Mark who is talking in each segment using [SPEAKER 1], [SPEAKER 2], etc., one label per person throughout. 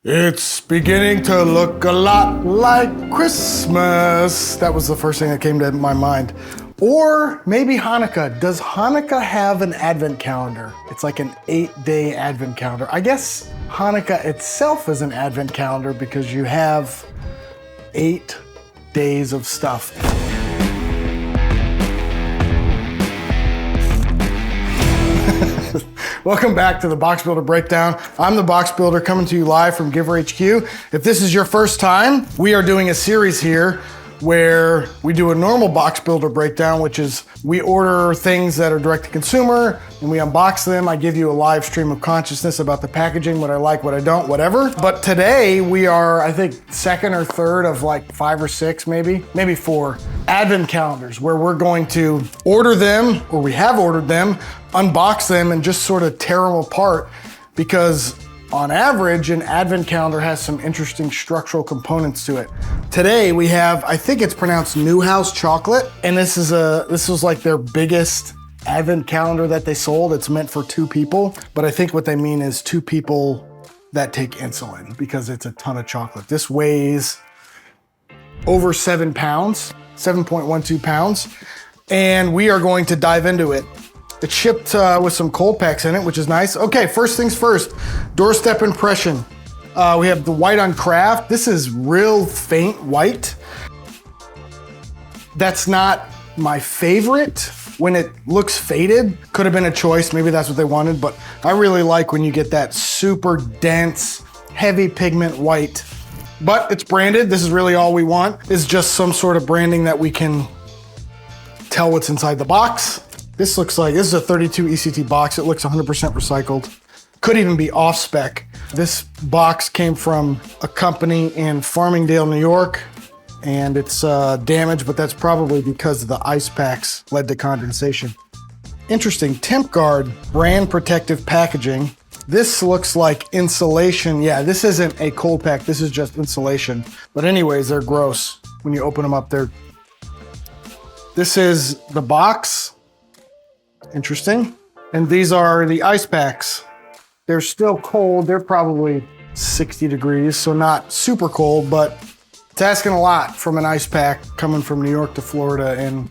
[SPEAKER 1] It's beginning to look a lot like Christmas. That was the first thing that came to my mind. Or maybe Hanukkah. Does Hanukkah have an Advent calendar? It's like an 8-day Advent calendar. I guess Hanukkah itself is an Advent calendar because you have 8 days of stuff. Welcome back to the Box Builder Breakdown. I'm the Box Builder coming to you live from Giver HQ. If this is your first time, we are doing a series here where we do a normal Box Builder Breakdown, which is we order things that are direct to consumer and we unbox them. I give you a live stream of consciousness about the packaging, what I like, what I don't, whatever. But today we are, I think, second or third of like 5 or 6, maybe 4 Advent calendars where we're going to order them, or we have ordered them, unbox them and just sort of tear them apart, because on average, an Advent calendar has some interesting structural components to it. Today we have, I think it's pronounced Neuhaus Chocolate, and this was like their biggest Advent calendar that they sold. It's meant for 2 people, but I think what they mean is 2 people that take insulin, because it's a ton of chocolate. This weighs over 7 pounds, 7.12 pounds, and we are going to dive into it. It's shipped with some cold packs in it, which is nice. Okay, first things first, doorstep impression. We have the white on craft. This is real faint white. That's not my favorite. When it looks faded, could have been a choice. Maybe that's what they wanted, but I really like when you get that super dense, heavy pigment white. But it's branded. This is really all we want, is just some sort of branding that we can tell what's inside the box. This looks like, this is a 32 ECT box. It looks 100% recycled. Could even be off spec. This box came from a company in Farmingdale, New York, and it's damaged, but that's probably because the ice packs led to condensation. Interesting, Temp Guard brand protective packaging. This looks like insulation. Yeah, this isn't a cold pack, this is just insulation. But anyways, they're gross. When you open them up, this is the box. Interesting. And these are the ice packs. They're still cold. They're probably 60 degrees, so not super cold, but it's asking a lot from an ice pack coming from New York to Florida in,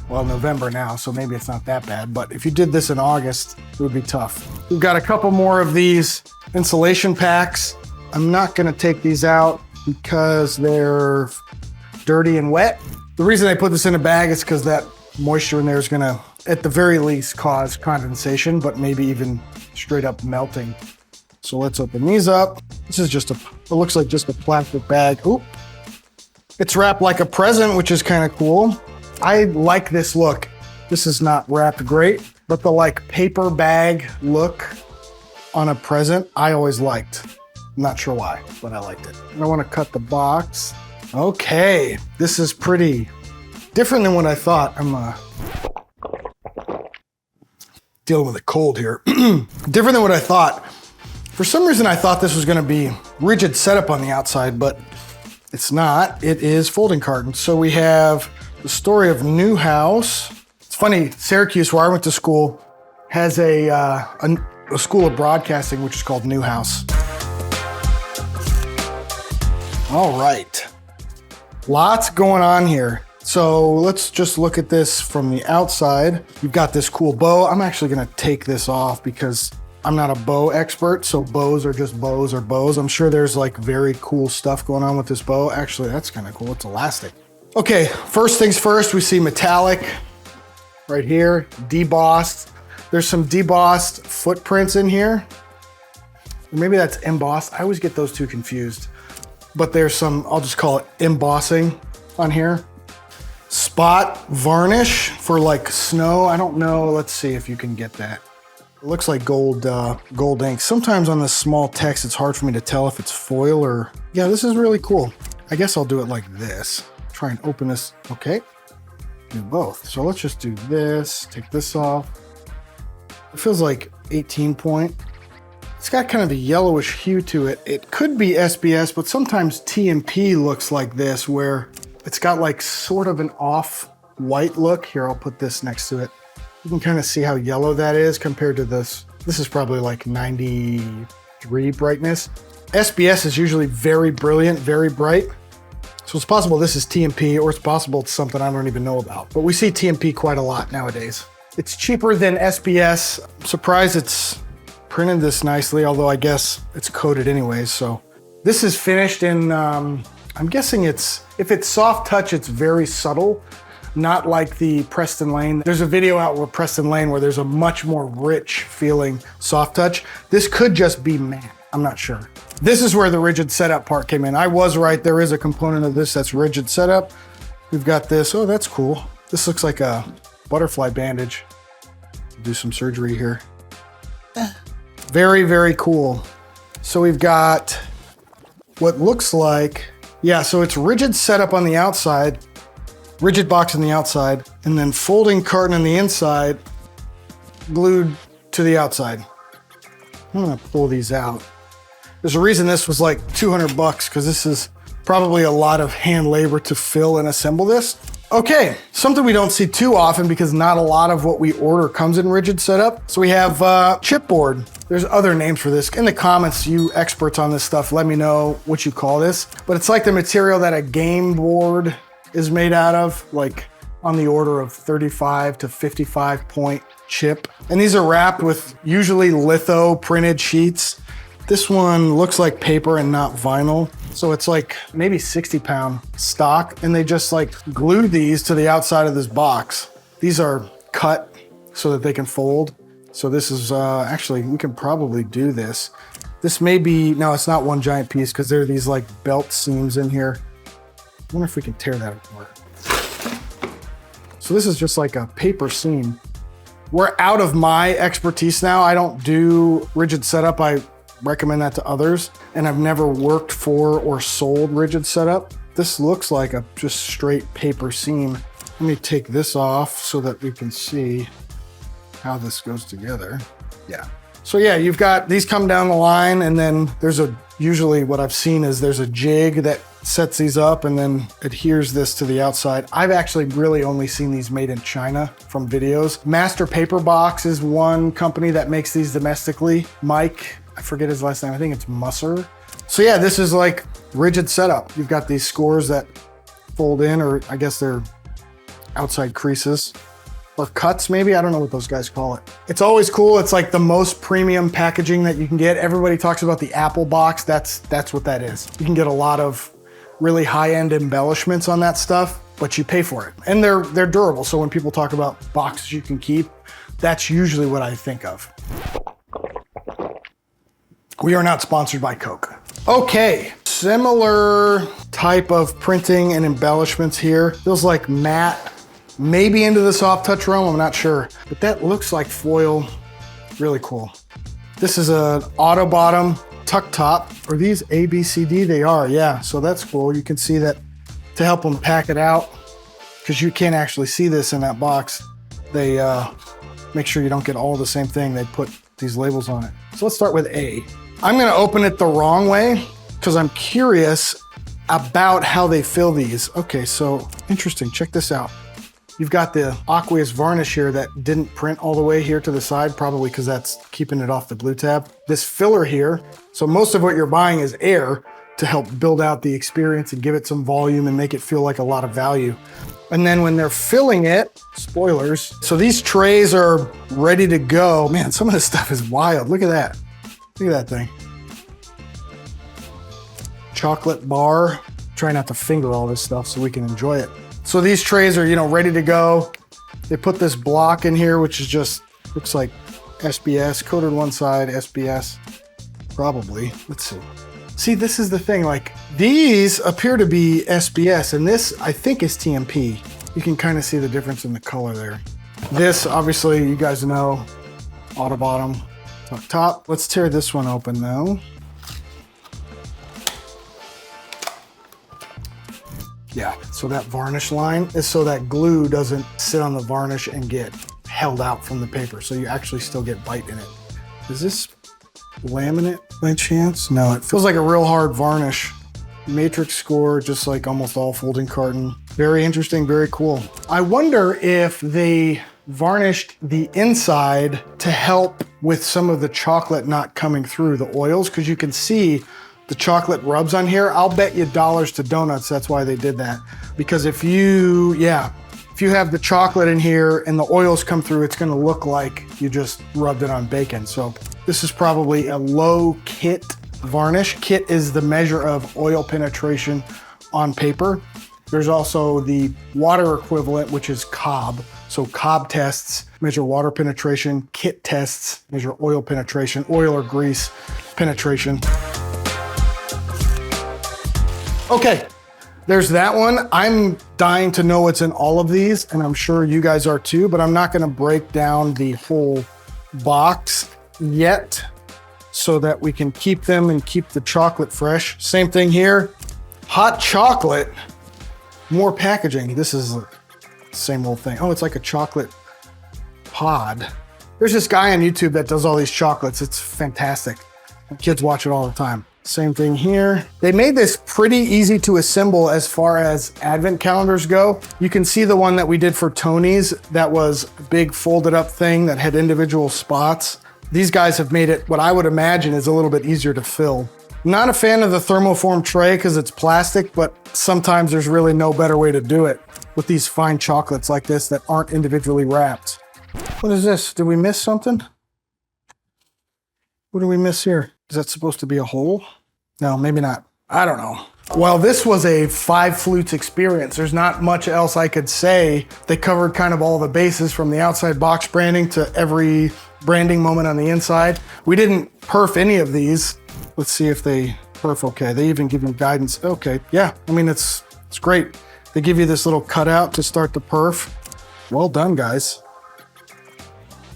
[SPEAKER 1] well, November now, so maybe it's not that bad. But if you did this in August, it would be tough. We've got a couple more of these insulation packs. I'm not gonna take these out because they're dirty and wet. The reason I put this in a bag is because that moisture in there is gonna, at the very least, cause condensation, but maybe even straight up melting. So let's open these up. This is just it looks like just a plastic bag. Oop. It's wrapped like a present, which is kind of cool. I like this look. This is not wrapped great, but the like paper bag look on a present, I always liked. I'm not sure why, but I liked it. And I want to cut the box. Okay, this is pretty different than what I thought. I'm dealing with a cold here. Different than what I thought. For some reason, I thought this was gonna be rigid setup on the outside, but it's not. It is folding carton. So we have the story of Neuhaus. It's funny, Syracuse, where I went to school, has a school of broadcasting, which is called Neuhaus. All right, lots going on here. So let's just look at this from the outside. You've got this cool bow. I'm actually gonna take this off because I'm not a bow expert, so bows are just bows or bows. I'm sure there's like very cool stuff going on with this bow. Actually, that's kind of cool, it's elastic. Okay, first things first, we see metallic right here, debossed. There's some debossed footprints in here. Maybe that's embossed. I always get those two confused. But there's some, I'll just call it embossing on here. Spot varnish for like snow. I don't know. Let's see if you can get that. It looks like gold ink. Sometimes on this small text, it's hard for me to tell if it's foil or, yeah, this is really cool. I guess I'll do it like this. Try and open this. Okay, do both. So let's just do this, take this off. It feels like 18 point. It's got kind of a yellowish hue to it. It could be SBS, but sometimes TMP looks like this, where it's got like sort of an off white look. Here, I'll put this next to it. You can kind of see how yellow that is compared to this. This is probably like 93 brightness. SBS is usually very brilliant, very bright. So it's possible this is TMP, or it's possible it's something I don't even know about. But we see TMP quite a lot nowadays. It's cheaper than SBS. I'm surprised it's printed this nicely, although I guess it's coated anyways. So this is finished in, I'm guessing if it's soft touch, it's very subtle, not like the Preston Lane. There's a video out with Preston Lane where there's a much more rich feeling soft touch. This could just be matte, I'm not sure. This is where the rigid setup part came in. I was right, there is a component of this that's rigid setup. We've got this, oh, that's cool. This looks like a butterfly bandage. Do some surgery here. Very, very cool. So we've got what looks like, yeah, so it's rigid setup on the outside, rigid box on the outside, and then folding carton on the inside, glued to the outside. I'm gonna pull these out. There's a reason this was like 200 bucks, because this is probably a lot of hand labor to fill and assemble this. Okay, something we don't see too often because not a lot of what we order comes in rigid setup. So we have chipboard. There's other names for this. In the comments, you experts on this stuff, let me know what you call this. But it's like the material that a game board is made out of, like on the order of 35 to 55 point chip. And these are wrapped with usually litho printed sheets. This one looks like paper and not vinyl. So it's like maybe 60-pound stock, and they just like glue these to the outside of this box. These are cut so that they can fold. So this is actually, we can probably do this. This may be, no, it's not one giant piece because there are these like belt seams in here. I wonder if we can tear that apart. So this is just like a paper seam. We're out of my expertise now. I don't do rigid setup. I recommend that to others, and I've never worked for or sold rigid setup. This looks like a just straight paper seam. Let me take this off so that we can see how this goes together. Yeah. So yeah, you've got these come down the line, and then there's usually what I've seen is there's a jig that sets these up and then adheres this to the outside. I've actually really only seen these made in China from videos. Master Paper Box is one company that makes these domestically. Mike, I forget his last name, I think it's Musser. So yeah, this is like rigid setup. You've got these scores that fold in, or I guess they're outside creases or cuts maybe, I don't know what those guys call it. It's always cool. It's like the most premium packaging that you can get. Everybody talks about the Apple box. That's what that is. You can get a lot of really high-end embellishments on that stuff, but you pay for it. And they're durable. So when people talk about boxes you can keep, that's usually what I think of. We are not sponsored by Coke. Okay, similar type of printing and embellishments here. Feels like matte, maybe into the soft touch realm, I'm not sure. But that looks like foil, really cool. This is an auto bottom tuck top. Are these A, B, C, D? They are, yeah, so that's cool. You can see that to help them pack it out, because you can't actually see this in that box. They make sure you don't get all the same thing. They put these labels on it. So let's start with A. I'm gonna open it the wrong way because I'm curious about how they fill these. Okay, so interesting, check this out. You've got the aqueous varnish here that didn't print all the way here to the side, probably because that's keeping it off the glue tab. This filler here, so most of what you're buying is air to help build out the experience and give it some volume and make it feel like a lot of value. And then when they're filling it, spoilers, so these trays are ready to go. Man, some of this stuff is wild, look at that. Look at that thing. Chocolate bar. Try not to finger all this stuff so we can enjoy it. So these trays are, ready to go. They put this block in here, which is just, looks like SBS, coated one side, SBS, probably. Let's see. See, this is the thing, like these appear to be SBS, and this I think is TMP. You can kind of see the difference in the color there. This, obviously, you guys know, auto bottom. Up top. Let's tear this one open though. Yeah, so that varnish line is so that glue doesn't sit on the varnish and get held out from the paper, so you actually still get bite in it. Is this laminate by chance? No, it feels like a real hard varnish. Matrix score, just like almost all folding carton. Very interesting, very cool. I wonder if they varnished the inside to help with some of the chocolate not coming through the oils, because you can see the chocolate rubs on here, I'll bet you dollars to donuts that's why they did that. Because if you have the chocolate in here and the oils come through, it's gonna look like you just rubbed it on bacon. So this is probably a low kit varnish. Kit is the measure of oil penetration on paper. There's also the water equivalent, which is Cobb. So Cobb tests measure water penetration, kit tests measure oil penetration, oil or grease penetration. Okay, there's that one. I'm dying to know what's in all of these, and I'm sure you guys are too, but I'm not gonna break down the whole box yet so that we can keep them and keep the chocolate fresh. Same thing here, hot chocolate, more packaging. This is the same old thing. Oh, it's like a chocolate pod. There's this guy on YouTube that does all these chocolates. It's fantastic. Kids watch it all the time. Same thing here. They made this pretty easy to assemble as far as Advent calendars go. You can see the one that we did for Tony's. That was a big folded up thing that had individual spots. These guys have made it what I would imagine is a little bit easier to fill. Not a fan of the thermoform tray because it's plastic, but sometimes there's really no better way to do it with these fine chocolates like this that aren't individually wrapped. What is this? Did we miss something? What do we miss here? Is that supposed to be a hole? No, maybe not. I don't know. Well, this was a 5 flutes experience. There's not much else I could say. They covered kind of all the bases from the outside box branding to every branding moment on the inside. We didn't perf any of these. Let's see if they perf okay. They even give you guidance. Okay, yeah, I mean, it's great. They give you this little cutout to start the perf. Well done, guys.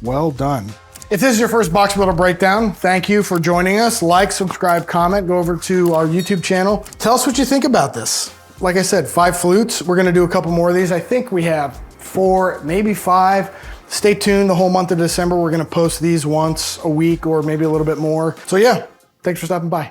[SPEAKER 1] Well done. If this is your first box builder breakdown, thank you for joining us. Like, subscribe, comment, go over to our YouTube channel. Tell us what you think about this. Like I said, 5 flutes. We're gonna do a couple more of these. I think we have 4, maybe 5. Stay tuned the whole month of December. We're gonna post these once a week or maybe a little bit more. So yeah, thanks for stopping by.